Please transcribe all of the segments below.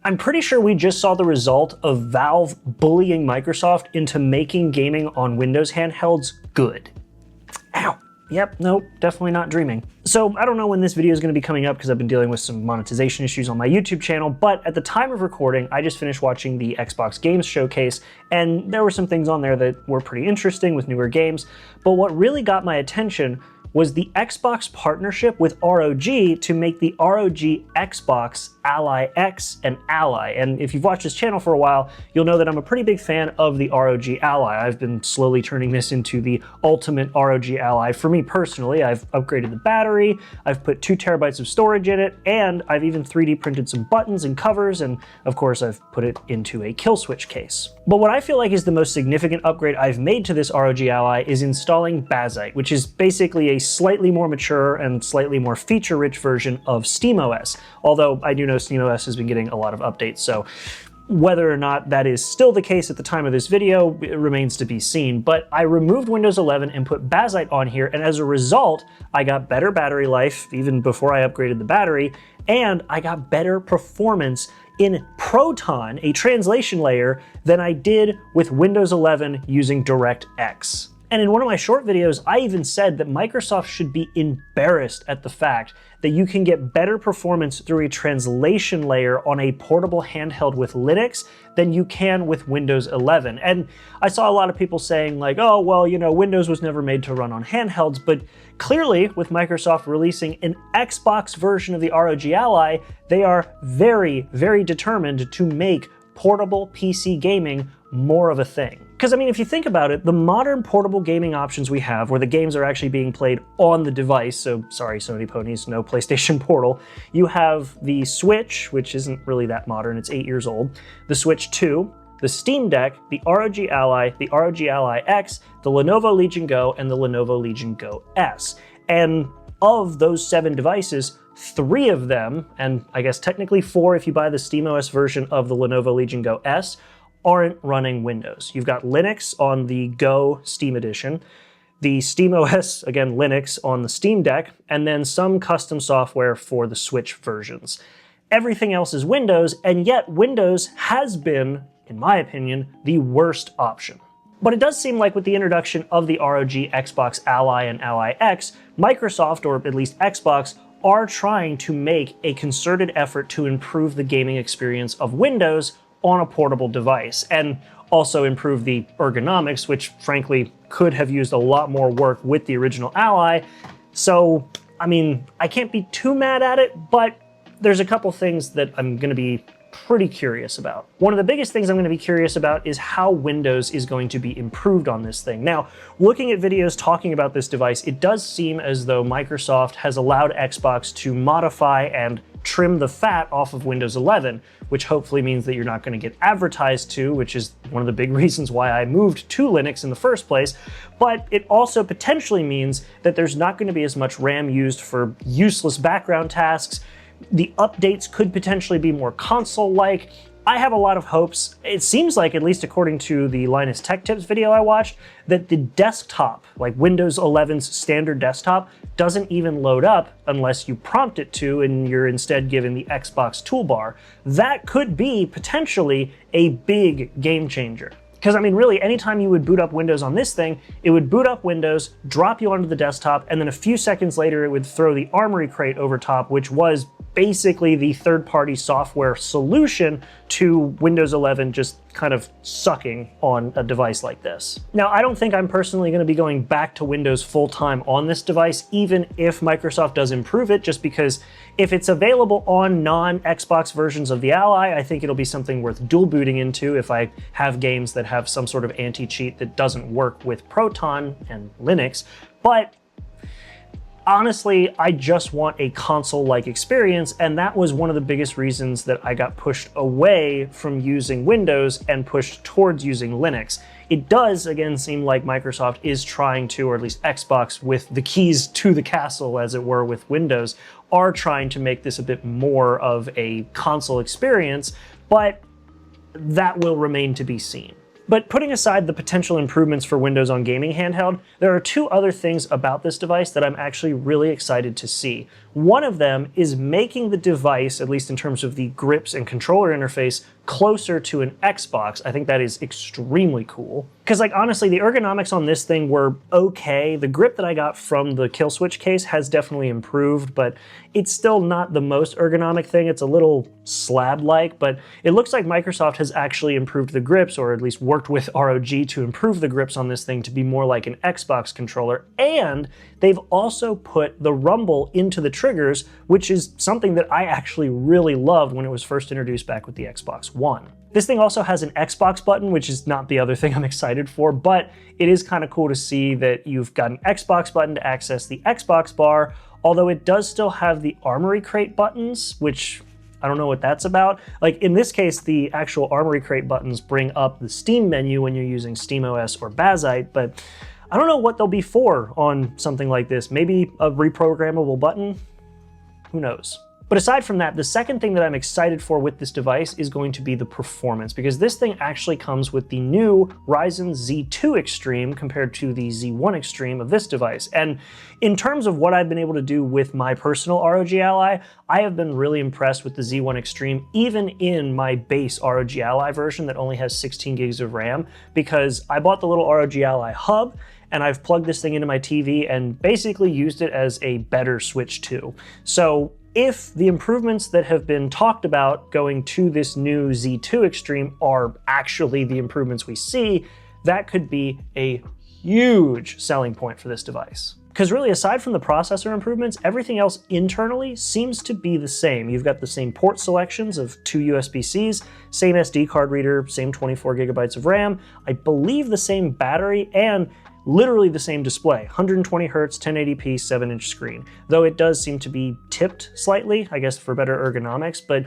I'm pretty sure we just saw the result of Valve bullying Microsoft into making gaming on Windows handhelds good. Ow. Yep, nope, definitely not dreaming. So I don't know when this video is going to be coming up because I've been dealing with some monetization issues on my YouTube channel, but at the time of recording, I just finished watching the Xbox Games Showcase, and there were some things on there that were pretty interesting with newer games, but what really got my attention was the Xbox partnership with ROG to make the ROG Xbox Ally X and Ally. And if you've watched this channel for a while, you'll know that I'm a pretty big fan of the ROG Ally. I've been slowly turning this into the ultimate ROG Ally. For me personally, I've upgraded the battery, I've put 2 terabytes of storage in it, and I've even 3D printed some buttons and covers, and of course I've put it into a kill switch case. But what I feel like is the most significant upgrade I've made to this ROG Ally is installing Bazzite, which is basically a slightly more mature and slightly more feature-rich version of SteamOS. Although I do know SteamOS has been getting a lot of updates, so whether or not that is still the case at the time of this video, it remains to be seen. But I removed Windows 11 and put Bazzite on here, and as a result, I got better battery life even before I upgraded the battery, and I got better performance in Proton, a translation layer, than I did with Windows 11 using DirectX. And in one of my short videos, I even said that Microsoft should be embarrassed at the fact that you can get better performance through a translation layer on a portable handheld with Linux than you can with Windows 11. And I saw a lot of people saying like, oh, well, you know, Windows was never made to run on handhelds, but clearly with Microsoft releasing an Xbox version of the ROG Ally, they are very, very determined to make portable PC gaming more of a thing. Because I mean, if you think about it, the modern portable gaming options we have where the games are actually being played on the device, so sorry Sony ponies, no PlayStation Portal, you have the Switch, which isn't really that modern, it's 8 years old, the Switch 2, the Steam Deck, the ROG Ally, the ROG Ally X, the Lenovo Legion Go, and the Lenovo Legion Go S. And of those 7 devices, 3 of them, and I guess technically 4 if you buy the SteamOS version of the Lenovo Legion Go S, aren't running Windows. You've got Linux on the Go Steam Edition, the SteamOS, again Linux, on the Steam Deck, and then some custom software for the Switch versions. Everything else is Windows, and yet Windows has been, in my opinion, the worst option. But it does seem like with the introduction of the ROG Xbox Ally and Ally X, Microsoft, or at least Xbox, are trying to make a concerted effort to improve the gaming experience of Windows on a portable device, and also improve the ergonomics, which frankly could have used a lot more work with the original Ally. So, I mean, I can't be too mad at it, but there's a couple things that I'm gonna be pretty curious about. One of the biggest things I'm going to be curious about is how Windows is going to be improved on this thing. Now, looking at videos talking about this device, it does seem as though Microsoft has allowed Xbox to modify and trim the fat off of Windows 11, which hopefully means that you're not going to get advertised to, which is one of the big reasons why I moved to Linux in the first place. But it also potentially means that there's not going to be as much RAM used for useless background tasks. The updates could potentially be more console-like. I have a lot of hopes. It seems like, at least according to the Linus Tech Tips video I watched, that the desktop, like Windows 11's standard desktop, doesn't even load up unless you prompt it to and you're instead given the Xbox toolbar. That could be potentially a big game changer. Because I mean, really, anytime you would boot up Windows on this thing, it would boot up Windows, drop you onto the desktop, and then a few seconds later it would throw the Armory Crate over top, which was basically the third-party software solution to Windows 11 just kind of sucking on a device like this. Now, I don't think I'm personally going to be going back to Windows full-time on this device, even if Microsoft does improve it, just because if it's available on non-Xbox versions of the Ally, I think it'll be something worth dual booting into if I have games that have some sort of anti-cheat that doesn't work with Proton and Linux. But honestly, I just want a console-like experience, and that was one of the biggest reasons that I got pushed away from using Windows and pushed towards using Linux. It does, again, seem like Microsoft is trying to, or at least Xbox, with the keys to the castle, as it were, with Windows, are trying to make this a bit more of a console experience, but that will remain to be seen. But putting aside the potential improvements for Windows on gaming handheld, there are 2 other things about this device that I'm actually really excited to see. One of them is making the device, at least in terms of the grips and controller interface, closer to an Xbox. I think that is extremely cool. Because like honestly, the ergonomics on this thing were okay. The grip that I got from the kill switch case has definitely improved, but it's still not the most ergonomic thing. It's a little slab-like, but it looks like Microsoft has actually improved the grips, or at least worked with ROG to improve the grips on this thing to be more like an Xbox controller. And they've also put the rumble into the triggers, which is something that I actually really loved when it was first introduced back with the Xbox One. This thing also has an Xbox button, which is not the other thing I'm excited for, but it is kind of cool to see that you've got an Xbox button to access the Xbox bar, although it does still have the Armory Crate buttons, which I don't know what that's about. Like in this case, the actual Armory Crate buttons bring up the Steam menu when you're using SteamOS or Bazzite, but I don't know what they'll be for on something like this. Maybe a reprogrammable button? Who knows? But aside from that, the second thing that I'm excited for with this device is going to be the performance, because this thing actually comes with the new Ryzen Z2 Extreme compared to the Z1 Extreme of this device. And in terms of what I've been able to do with my personal ROG Ally, I have been really impressed with the Z1 Extreme, even in my base ROG Ally version that only has 16 gigs of RAM, because I bought the little ROG Ally hub, and I've plugged this thing into my TV and basically used it as a better Switch 2. So if the improvements that have been talked about going to this new Z2 Extreme are actually the improvements we see, that could be a huge selling point for this device. Because really, aside from the processor improvements, everything else internally seems to be the same. You've got the same port selections of 2 USB-Cs, same SD card reader, same 24 gigabytes of RAM, I believe the same battery, and literally the same display, 120 Hz, 1080p, 7-inch screen. Though it does seem to be tipped slightly, I guess for better ergonomics, but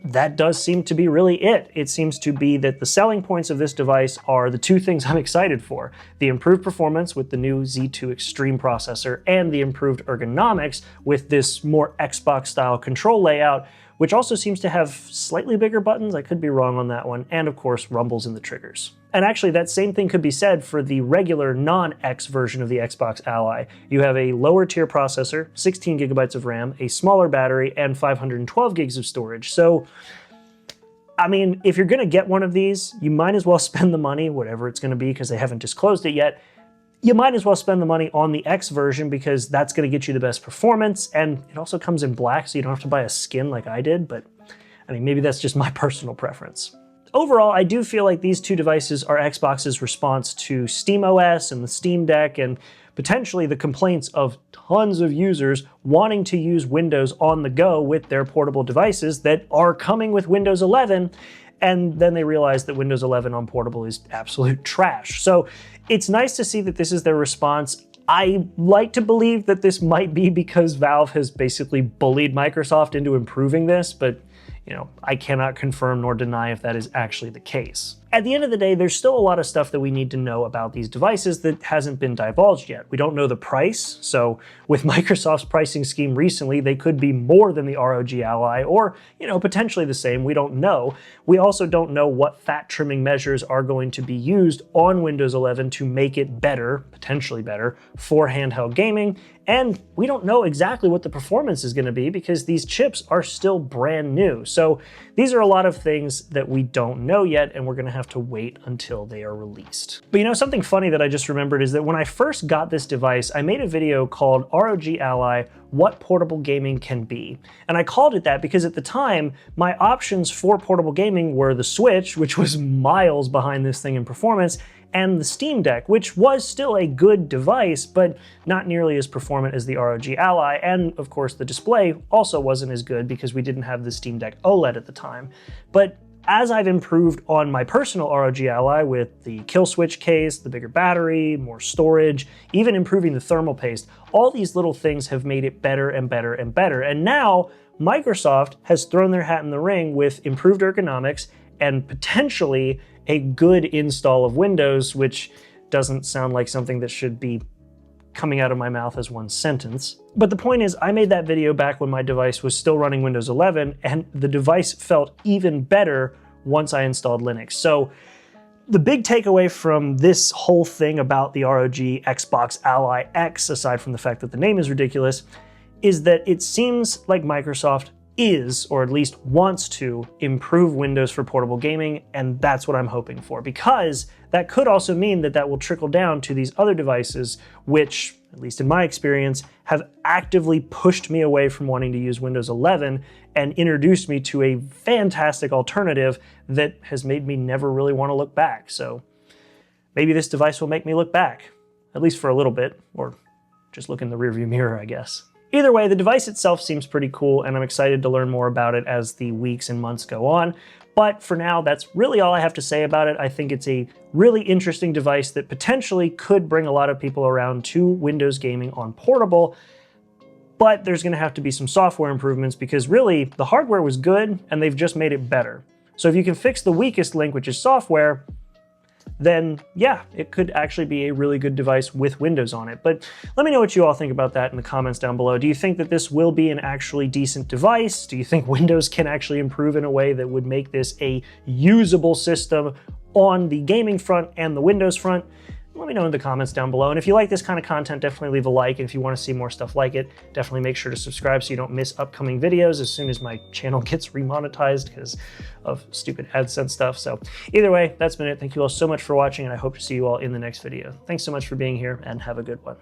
that does seem to be really it. It seems to be that the selling points of this device are the two things I'm excited for: the improved performance with the new Z2 Extreme processor and the improved ergonomics with this more Xbox-style control layout, which also seems to have slightly bigger buttons, I could be wrong on that one, and of course rumbles in the triggers. And actually that same thing could be said for the regular non-X version of the Xbox Ally. You have a lower tier processor, 16 gigabytes of RAM, a smaller battery, and 512 gigs of storage. So, I mean, if you're gonna get one of these, you might as well spend the money, whatever it's gonna be, because they haven't disclosed it yet. You might as well spend the money on the X version because that's gonna get you the best performance, and it also comes in black, so you don't have to buy a skin like I did, but I mean, maybe that's just my personal preference. Overall, I do feel like these two devices are Xbox's response to SteamOS and the Steam Deck, and potentially the complaints of tons of users wanting to use Windows on the go with their portable devices that are coming with Windows 11, and then they realize that Windows 11 on portable is absolute trash. So it's nice to see that this is their response. I like to believe that this might be because Valve has basically bullied Microsoft into improving this, but you know, I cannot confirm nor deny if that is actually the case. At the end of the day, there's still a lot of stuff that we need to know about these devices that hasn't been divulged yet. We don't know the price, so with Microsoft's pricing scheme recently, they could be more than the ROG Ally, or, you know, potentially the same, we don't know. We also don't know what fat trimming measures are going to be used on Windows 11 to make it better, potentially better, for handheld gaming, and we don't know exactly what the performance is going to be because these chips are still brand new. So these are a lot of things that we don't know yet, and we're going to have to wait until they are released. But you know, something funny that I just remembered is that when I first got this device, I made a video called ROG Ally: What Portable Gaming Can Be. And I called it that because at the time, my options for portable gaming were the Switch, which was miles behind this thing in performance, and the Steam Deck, which was still a good device, but not nearly as performant as the ROG Ally, and of course the display also wasn't as good because we didn't have the Steam Deck OLED at the time. But as I've improved on my personal ROG Ally with the kill switch case, the bigger battery, more storage, even improving the thermal paste, all these little things have made it better and better and better. And now Microsoft has thrown their hat in the ring with improved ergonomics and potentially a good install of Windows, which doesn't sound like something that should be coming out of my mouth as one sentence. But the point is, I made that video back when my device was still running Windows 11, and the device felt even better once I installed Linux. So the big takeaway from this whole thing about the ROG Xbox Ally X, aside from the fact that the name is ridiculous, is that it seems like Microsoft is, or at least wants to, improve Windows for portable gaming, and that's what I'm hoping for, because that could also mean that that will trickle down to these other devices, which, at least in my experience, have actively pushed me away from wanting to use Windows 11 and introduced me to a fantastic alternative that has made me never really want to look back. So maybe this device will make me look back, at least for a little bit, or just look in the rearview mirror, I guess. Either way, the device itself seems pretty cool, and I'm excited to learn more about it as the weeks and months go on. But for now, that's really all I have to say about it. I think it's a really interesting device that potentially could bring a lot of people around to Windows gaming on portable, but there's going to have to be some software improvements because really the hardware was good and they've just made it better. So if you can fix the weakest link, which is software, then yeah, it could actually be a really good device with Windows on it. But let me know what you all think about that in the comments down below. Do you think that this will be an actually decent device? Do you think Windows can actually improve in a way that would make this a usable system on the gaming front and the Windows front? Let me know in the comments down below. And if you like this kind of content, definitely leave a like. And if you want to see more stuff like it, definitely make sure to subscribe so you don't miss upcoming videos as soon as my channel gets remonetized because of stupid AdSense stuff. So either way, that's been it. Thank you all so much for watching, and I hope to see you all in the next video. Thanks so much for being here, and have a good one.